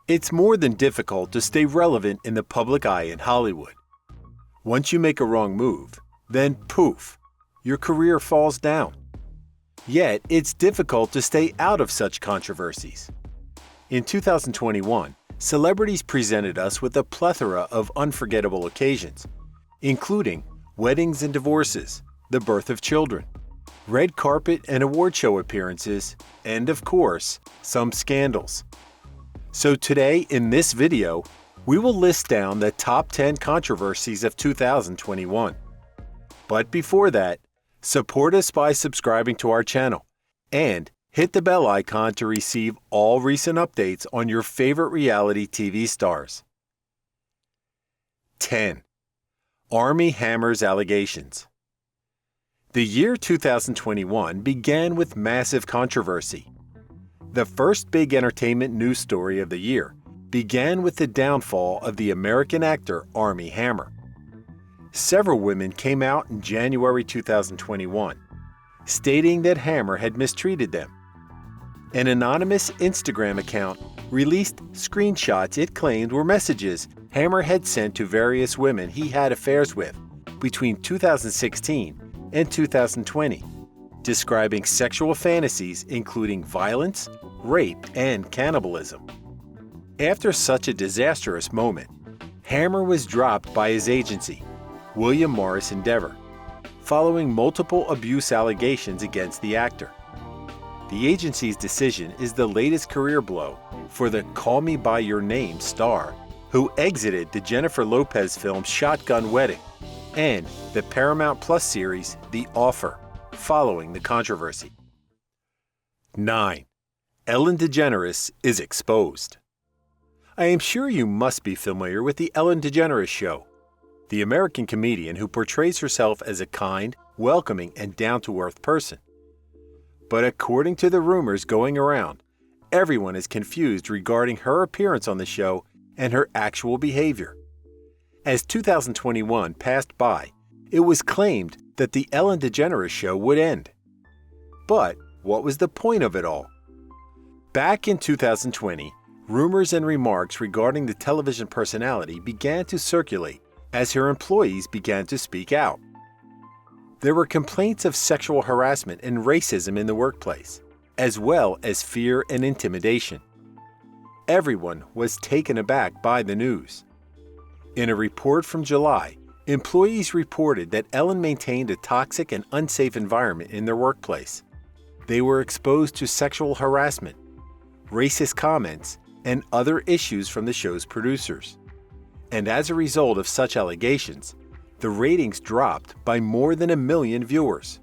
It's more than difficult to stay relevant in the public eye in Hollywood. Once you make a wrong move, then poof, your career falls down. Yet, it's difficult to stay out of such controversies. In 2021, celebrities presented us with a plethora of unforgettable occasions, including weddings and divorces, the birth of children, red carpet and award show appearances, and of course, some scandals. So today, in this video, we will list down the top 10 controversies of 2021. But before that, support us by subscribing to our channel and hit the bell icon to receive all recent updates on your favorite reality TV stars. 10. Armie Hammer's allegations. The year 2021 began with massive controversy. The first big entertainment news story of the year began with the downfall of the American actor Armie Hammer. Several women came out in January 2021, stating that Hammer had mistreated them. An anonymous Instagram account released screenshots it claimed were messages Hammer had sent to various women he had affairs with between 2016 and 2020, describing sexual fantasies including violence, rape, and cannibalism. After such a disastrous moment, Hammer was dropped by his agency, William Morris Endeavor, following multiple abuse allegations against the actor. The agency's decision is the latest career blow for the Call Me By Your Name star, who exited the Jennifer Lopez film Shotgun Wedding and the Paramount Plus series The Offer, following the controversy. 9. Ellen DeGeneres is exposed. I am sure you must be familiar with the Ellen DeGeneres show, the American comedian who portrays herself as a kind, welcoming, and down-to-earth person. But according to the rumors going around, everyone is confused regarding her appearance on the show and her actual behavior. As 2021 passed by, it was claimed that the Ellen DeGeneres show would end. But what was the point of it all? Back in 2020, rumors and remarks regarding the television personality began to circulate as her employees began to speak out. There were complaints of sexual harassment and racism in the workplace, as well as fear and intimidation. Everyone was taken aback by the news. In a report from July, employees reported that Ellen maintained a toxic and unsafe environment in their workplace. They were exposed to sexual harassment, racist comments, and other issues from the show's producers. And as a result of such allegations, the ratings dropped by more than 1 million viewers.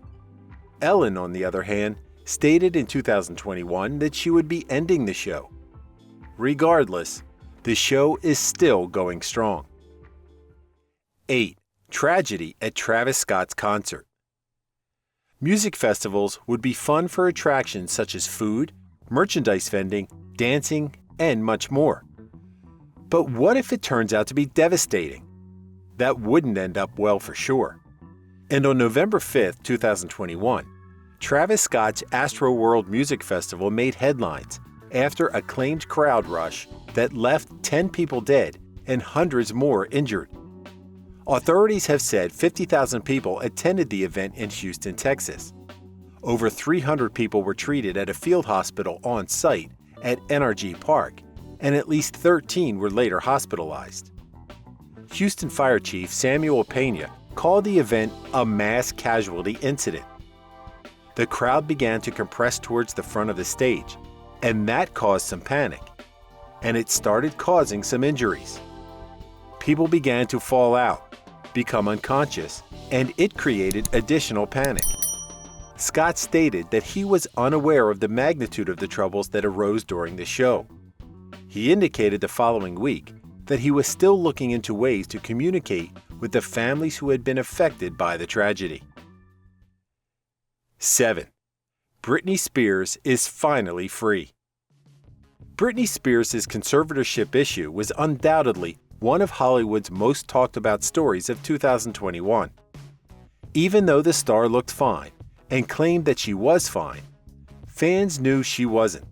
Ellen, on the other hand, stated in 2021 that she would be ending the show. Regardless, the show is still going strong. 8. Tragedy at Travis Scott's concert. Music festivals would be fun for attractions such as food, merchandise vending, dancing, and much more. But what if it turns out to be devastating? That wouldn't end up well for sure. And on November 5, 2021, Travis Scott's Astroworld Music Festival made headlines after a claimed crowd rush that left 10 people dead and hundreds more injured. Authorities have said 50,000 people attended the event in Houston, Texas. Over 300 people were treated at a field hospital on site at NRG Park, and at least 13 were later hospitalized. Houston Fire Chief Samuel Pena called the event a mass casualty incident. The crowd began to compress towards the front of the stage, and that caused some panic, and it started causing some injuries. People began to fall out, become unconscious, and it created additional panic. Scott stated that he was unaware of the magnitude of the troubles that arose during the show. He indicated the following week that he was still looking into ways to communicate with the families who had been affected by the tragedy. 7. Britney Spears is finally free. Britney Spears' conservatorship issue was undoubtedly one of Hollywood's most talked about stories of 2021. Even though the star looked fine and claimed that she was fine, fans knew she wasn't.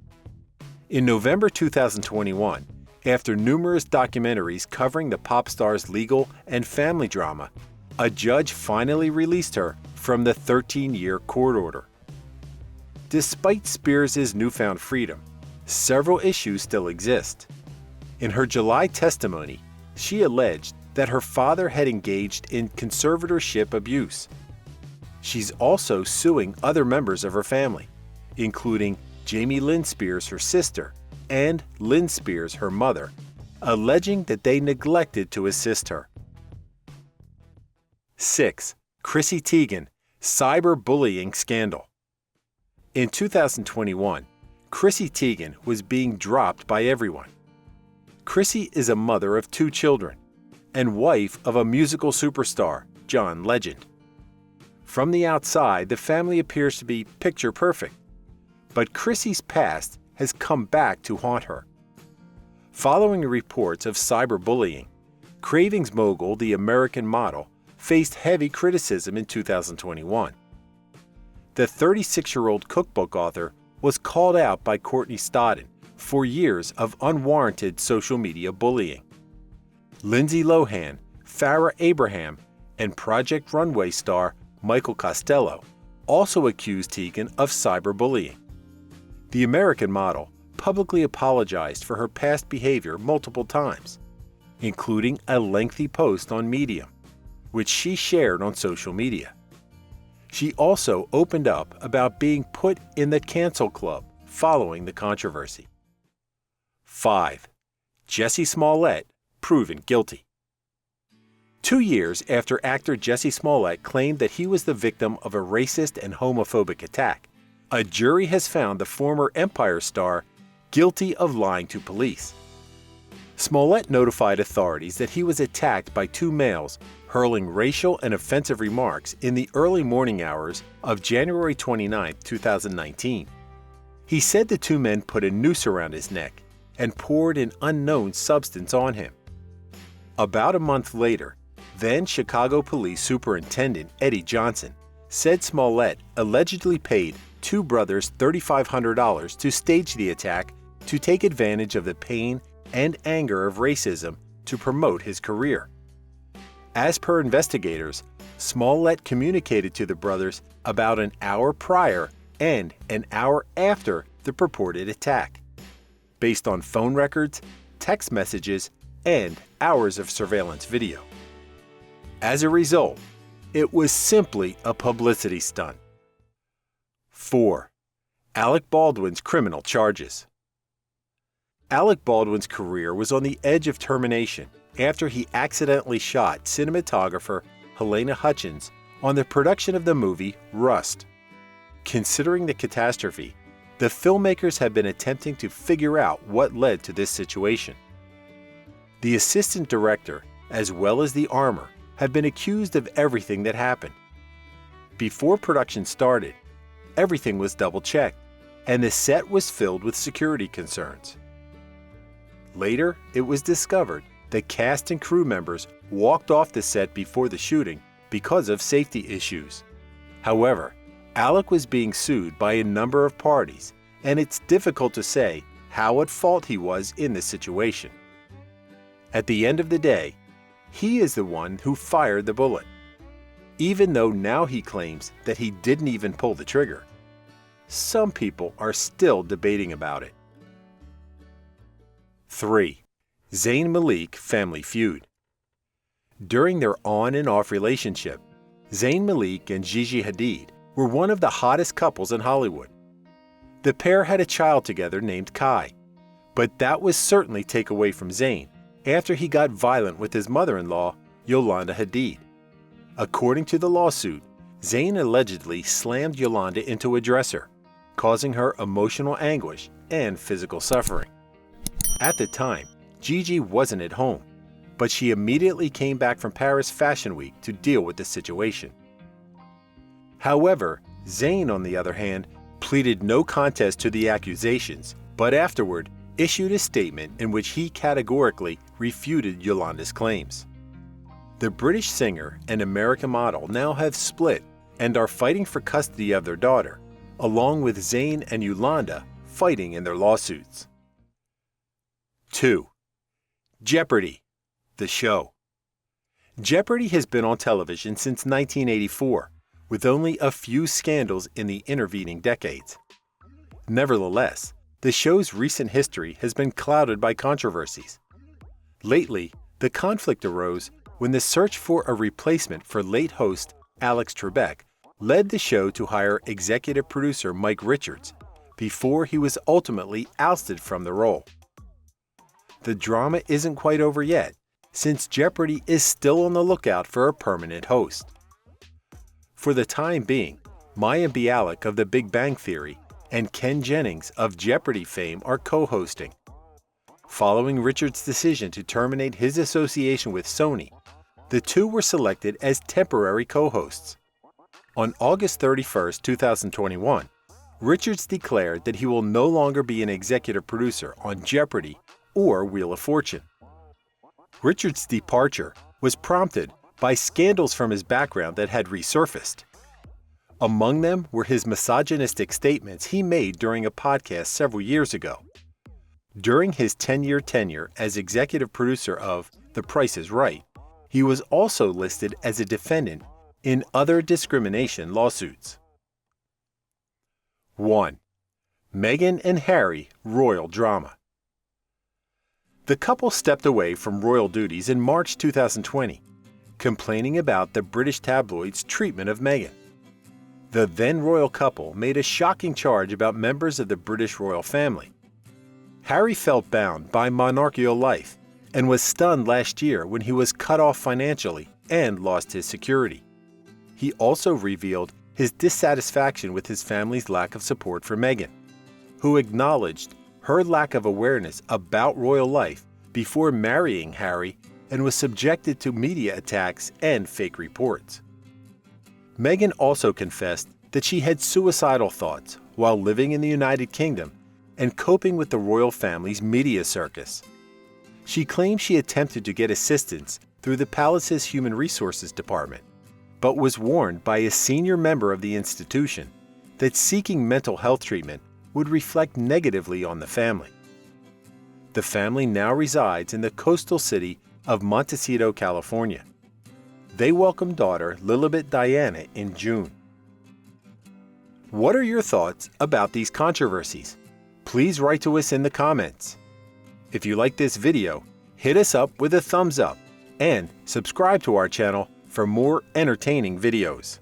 In November 2021, After numerous documentaries covering the pop star's legal and family drama, a judge finally released her from the 13-year court order. Despite Spears' newfound freedom, several issues still exist. In her July testimony, she alleged that her father had engaged in conservatorship abuse. She's also suing other members of her family, including Jamie Lynn Spears, her sister, and Lynn Spears, her mother, alleging that they neglected to assist her. 6. Chrissy Teigen, cyberbullying scandal. In 2021, Chrissy Teigen was being dropped by everyone. Chrissy is a mother of 2 children and wife of a musical superstar, John Legend. From the outside, the family appears to be picture perfect, but Chrissy's past has come back to haunt her. Following reports of cyberbullying, Cravings mogul the American model faced heavy criticism in 2021. The 36-year-old cookbook author was called out by Courtney Stodden for years of unwarranted social media bullying. Lindsay Lohan, Farrah Abraham, and Project Runway star Michael Costello also accused Teigen of cyberbullying. The American model publicly apologized for her past behavior multiple times, including a lengthy post on Medium, which she shared on social media. She also opened up about being put in the cancel club following the controversy. 5. Jussie Smollett proven guilty. 2 years after actor Jussie Smollett claimed that he was the victim of a racist and homophobic attack, a jury has found the former Empire star guilty of lying to police. Smollett notified authorities that he was attacked by 2 males hurling racial and offensive remarks in the early morning hours of January 29, 2019. He said the 2 men put a noose around his neck and poured an unknown substance on him. About a month later, then Chicago Police Superintendent Eddie Johnson said Smollett allegedly paid 2 brothers $3,500 to stage the attack to take advantage of the pain and anger of racism to promote his career. As per investigators, Smollett communicated to the brothers about an hour prior and an hour after the purported attack, based on phone records, text messages, and hours of surveillance video. As a result, it was simply a publicity stunt. 4. Alec Baldwin's criminal charges. Alec Baldwin's career was on the edge of termination after he accidentally shot cinematographer Helena Hutchins on the production of the movie Rust. Considering the catastrophe, the filmmakers have been attempting to figure out what led to this situation. The assistant director, as well as the armor, have been accused of everything that happened. Before production started, everything was double-checked, and the set was filled with security concerns. Later, it was discovered that cast and crew members walked off the set before the shooting because of safety issues. However, Alec was being sued by a number of parties, and it's difficult to say how at fault he was in this situation. At the end of the day, he is the one who fired the bullet, even though now he claims that he didn't even pull the trigger. Some people are still debating about it. 3. Zayn Malik family feud. During their on and off relationship, Zayn Malik and Gigi Hadid were one of the hottest couples in Hollywood. The pair had a child together named Kai, but that was certainly take away from Zayn after he got violent with his mother-in-law, Yolanda Hadid. According to the lawsuit, Zayn allegedly slammed Yolanda into a dresser, causing her emotional anguish and physical suffering. At the time, Gigi wasn't at home, but she immediately came back from Paris Fashion Week to deal with the situation. However, Zayn, on the other hand, pleaded no contest to the accusations, but afterward issued a statement in which he categorically refuted Yolanda's claims. The British singer and American model now have split and are fighting for custody of their daughter, along with Zayn and Yolanda fighting in their lawsuits. 2. Jeopardy! The show. Jeopardy has been on television since 1984, with only a few scandals in the intervening decades. Nevertheless, the show's recent history has been clouded by controversies. Lately, the conflict arose when the search for a replacement for late host Alex Trebek led the show to hire executive producer Mike Richards before he was ultimately ousted from the role. The drama isn't quite over yet, since Jeopardy is still on the lookout for a permanent host. For the time being, Maya Bialik of The Big Bang Theory and Ken Jennings of Jeopardy fame are co-hosting. Following Richards' decision to terminate his association with Sony, the two were selected as temporary co-hosts. On August 31, 2021, Richards declared that he will no longer be an executive producer on Jeopardy or Wheel of Fortune. Richards' departure was prompted by scandals from his background that had resurfaced. Among them were his misogynistic statements he made during a podcast several years ago. During his 10-year tenure as executive producer of The Price is Right, he was also listed as a defendant in other discrimination lawsuits. 1. Meghan and Harry royal drama. The couple stepped away from royal duties in March 2020, complaining about the British tabloids' treatment of Meghan. The then royal couple made a shocking charge about members of the British royal family. Harry felt bound by monarchical life and was stunned last year when he was cut off financially and lost his security. He also revealed his dissatisfaction with his family's lack of support for Meghan, who acknowledged her lack of awareness about royal life before marrying Harry and was subjected to media attacks and fake reports. Meghan also confessed that she had suicidal thoughts while living in the United Kingdom and coping with the royal family's media circus. She claimed she attempted to get assistance through the palace's Human Resources Department, but was warned by a senior member of the institution that seeking mental health treatment would reflect negatively on the family. The family now resides in the coastal city of Montecito, California. They welcomed daughter Lilibet Diana in June. What are your thoughts about these controversies? Please write to us in the comments. If you like this video, hit us up with a thumbs up and subscribe to our channel for more entertaining videos.